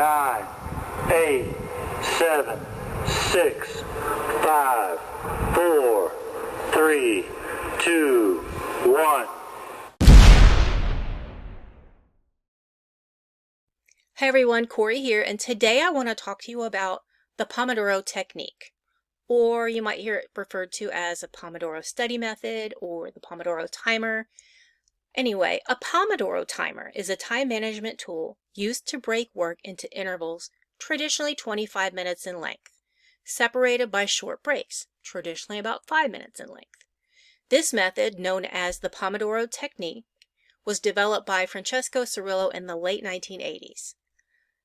9, 8, 7, 6, 5, 4, 3, 2, 1. Hi everyone, Corey here, and today I want to talk to you about the Pomodoro Technique, or you might hear it referred to as a Pomodoro study method or the Pomodoro timer. Anyway, a Pomodoro timer is a time management tool used to break work into intervals traditionally 25 minutes in length, separated by short breaks, traditionally about 5 minutes in length. This method, known as the Pomodoro Technique, was developed by Francesco Cirillo in the late 1980s.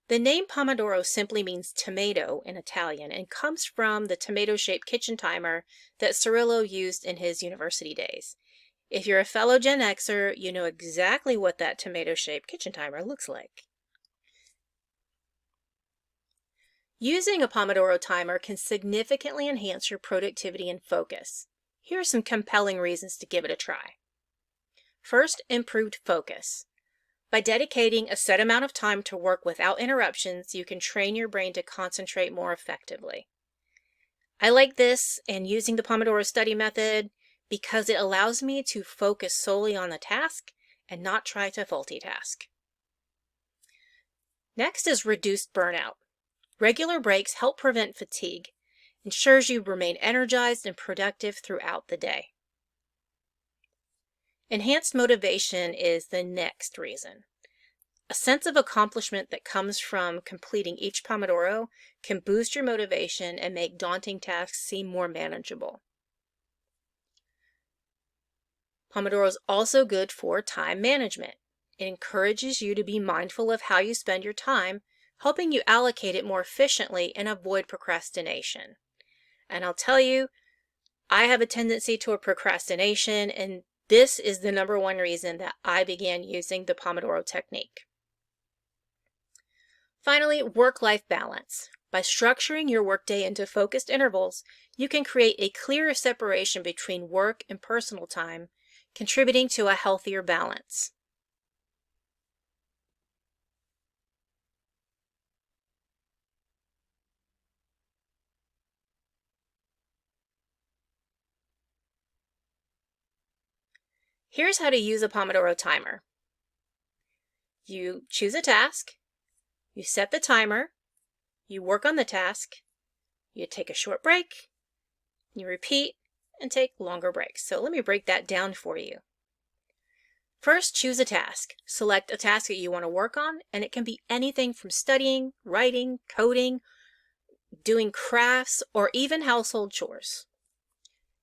The name Pomodoro simply means tomato in Italian and comes from the tomato-shaped kitchen timer that Cirillo used in his university days. If you're a fellow Gen Xer, you know exactly what that tomato-shaped kitchen timer looks like. Using a Pomodoro timer can significantly enhance your productivity and focus. Here are some compelling reasons to give it a try. First, improved focus. By dedicating a set amount of time to work without interruptions, you can train your brain to concentrate more effectively. I like this and using the Pomodoro study method because it allows me to focus solely on the task and not try to multitask. Next is reduced burnout. Regular breaks help prevent fatigue, ensures you remain energized and productive throughout the day. Enhanced motivation is the next reason. A sense of accomplishment that comes from completing each Pomodoro can boost your motivation and make daunting tasks seem more manageable. Pomodoro is also good for time management. It encourages you to be mindful of how you spend your time, helping you allocate it more efficiently and avoid procrastination. And I'll tell you, I have a tendency to procrastination, and this is the number one reason that I began using the Pomodoro technique. Finally, work-life balance. By structuring your workday into focused intervals, you can create a clearer separation between work and personal time, contributing to a healthier balance. Here's how to use a Pomodoro timer. You choose a task, you set the timer, you work on the task, you take a short break, you repeat, and take longer breaks. So let me break that down for you. First, choose a task. Select a task that you want to work on, and it can be anything from studying, writing, coding, doing crafts, or even household chores.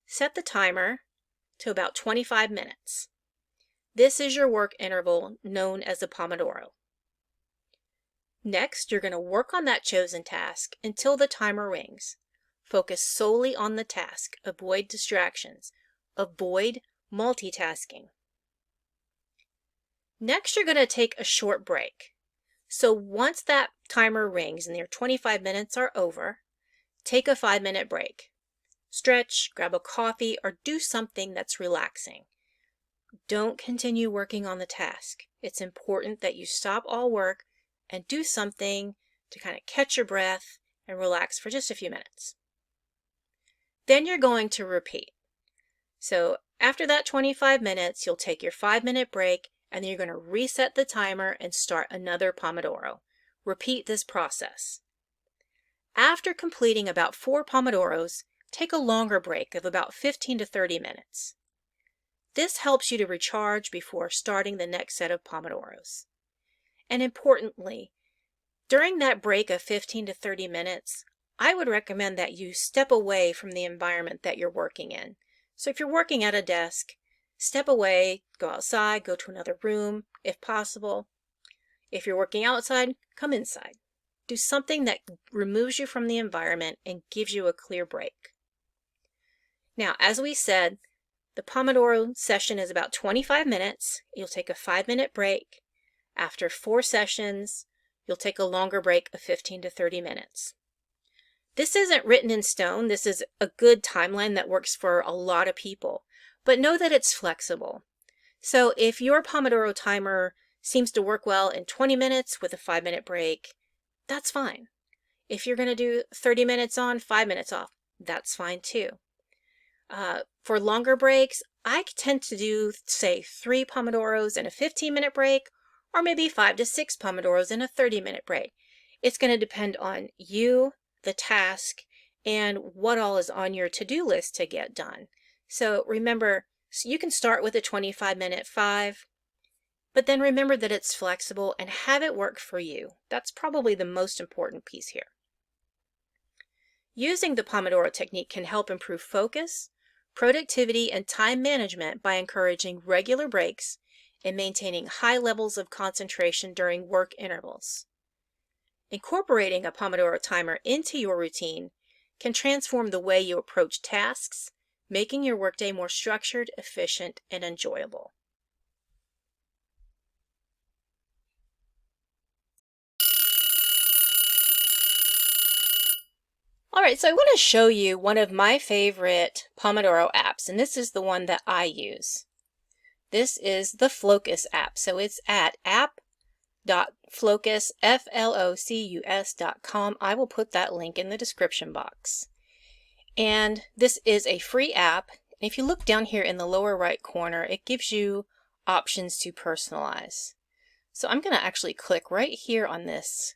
Set the timer to about 25 minutes. This is your work interval known as a Pomodoro. Next, you're going to work on that chosen task until the timer rings. Focus solely on the task. Avoid distractions. Avoid multitasking. Next, you're going to take a short break. So once that timer rings and your 25 minutes are over, take a 5-minute break. Stretch, grab a coffee, or do something that's relaxing. Don't continue working on the task. It's important that you stop all work and do something to kind of catch your breath and relax for just a few minutes. Then you're going to repeat. So after that 25 minutes, you'll take your 5-minute break and then you're going to reset the timer and start another Pomodoro. Repeat this process. After completing about 4 Pomodoros, take a longer break of about 15 to 30 minutes. This helps you to recharge before starting the next set of Pomodoros. And importantly, during that break of 15 to 30 minutes, I would recommend that you step away from the environment that you're working in. So if you're working at a desk, step away, go outside, go to another room if possible. If you're working outside, come inside. Do something that removes you from the environment and gives you a clear break. Now, as we said, the Pomodoro session is about 25 minutes. You'll take a 5-minute break. After 4 sessions, you'll take a longer break of 15 to 30 minutes. This isn't written in stone. This is a good timeline that works for a lot of people, but know that it's flexible. So if your Pomodoro timer seems to work well in 20 minutes with a 5-minute break, that's fine. If you're going to do 30 minutes on, 5 minutes off, that's fine too. For longer breaks, I tend to do, say, 3 Pomodoros and a 15-minute break, or maybe 5 to 6 Pomodoros and a 30-minute break. It's going to depend on you, the task, and what all is on your to-do list to get done. So remember, you can start with a 25-minute 5, but then remember that it's flexible and have it work for you. That's probably the most important piece here. Using the Pomodoro technique can help improve focus, productivity, and time management by encouraging regular breaks and maintaining high levels of concentration during work intervals. Incorporating a Pomodoro timer into your routine can transform the way you approach tasks, making your workday more structured, efficient, and enjoyable. Alright, so I want to show you one of my favorite Pomodoro apps, and this is the one that I use. This is the Flocus app, so it's at app.flocus.com. I will put that link in the description box. And this is a free app. If you look down here in the lower right corner, it gives you options to personalize. So I'm going to actually click right here on this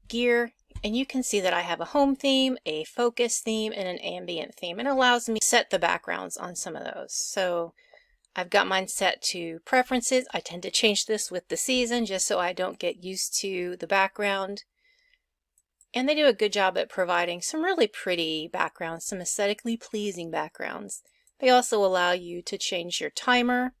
gear, and you can see that I have a home theme, a focus theme, and an ambient theme. It allows me to set the backgrounds on some of those. So I've got mine set to preferences. I tend to change this with the season just so I don't get used to the background. And they do a good job at providing some really pretty backgrounds, some aesthetically pleasing backgrounds. They also allow you to change your timer.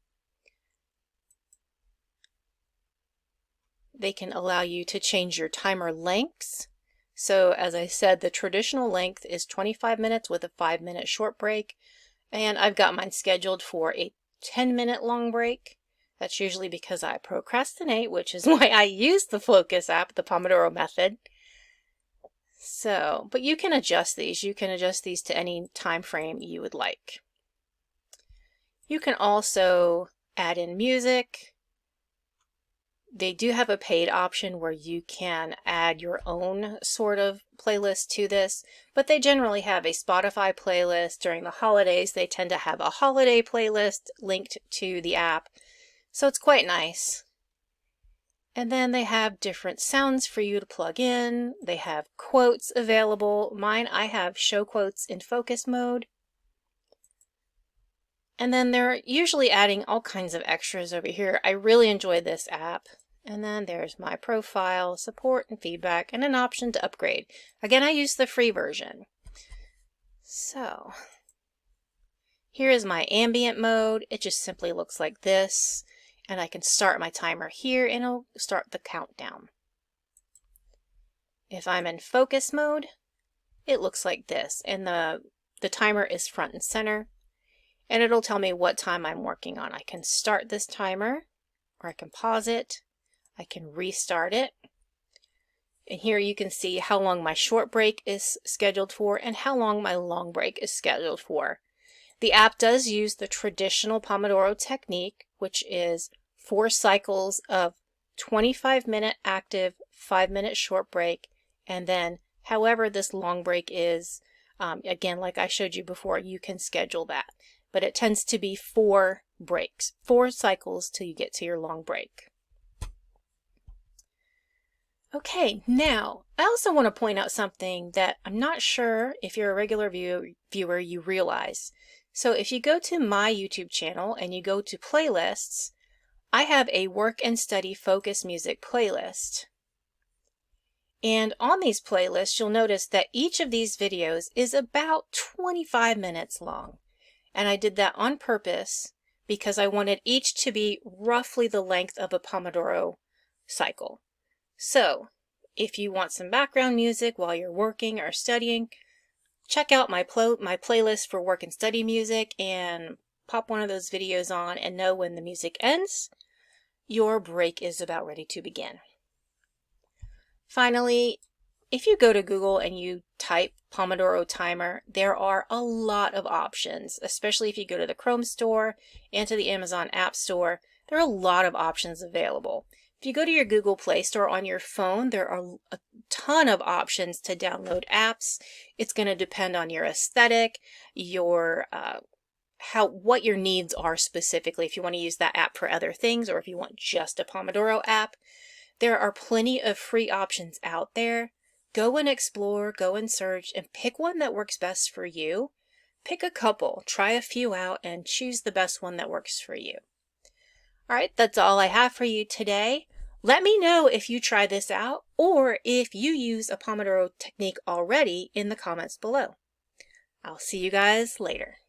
They can allow you to change your timer lengths. So as I said, the traditional length is 25 minutes with a 5-minute short break. And I've got mine scheduled for a 10-minute long break. That's usually because I procrastinate, which is why I use the Flocus app, the Pomodoro method. So, but you can adjust these. You can adjust these to any time frame you would like. You can also add in music. They do have a paid option where you can add your own sort of playlist to this, but they generally have a Spotify playlist. During the holidays, they tend to have a holiday playlist linked to the app, so it's quite nice. And then they have different sounds for you to plug in. They have quotes available. Mine, I have show quotes in focus mode. And then they're usually adding all kinds of extras over here. I really enjoy this app. And then there's my profile, support and feedback, and an option to upgrade. Again, I use the free version. So here is my ambient mode. It just simply looks like this. And I can start my timer here and it'll start the countdown. If I'm in focus mode, it looks like this. And the timer is front and center. And it'll tell me what time I'm working on. I can start this timer, or I can pause it. I can restart it. And here you can see how long my short break is scheduled for and how long my long break is scheduled for. The app does use the traditional Pomodoro technique, which is 4 cycles of 25-minute active, 5-minute short break, and then however this long break is, again, like I showed you before, you can schedule that. But it tends to be 4 breaks, 4 cycles till you get to your long break. Okay, now, I also want to point out something that I'm not sure if you're a regular viewer you realize. So if you go to my YouTube channel and you go to playlists, I have a work and study focus music playlist. And on these playlists, you'll notice that each of these videos is about 25 minutes long. And I did that on purpose because I wanted each to be roughly the length of a Pomodoro cycle. So, if you want some background music while you're working or studying, check out my playlist for work and study music and pop one of those videos on and know when the music ends, your break is about ready to begin. Finally, if you go to Google and you type Pomodoro timer, there are a lot of options, especially if you go to the Chrome store and to the Amazon App Store. There are a lot of options available. If you go to your Google Play Store on your phone, there are a ton of options to download apps. It's going to depend on your aesthetic, your what your needs are specifically, if you want to use that app for other things or if you want just a Pomodoro app. There are plenty of free options out there. Go and explore, go and search, and pick one that works best for you. Pick a couple, try a few out, and choose the best one that works for you. All right, that's all I have for you today. Let me know if you try this out or if you use a Pomodoro technique already in the comments below. I'll see you guys later.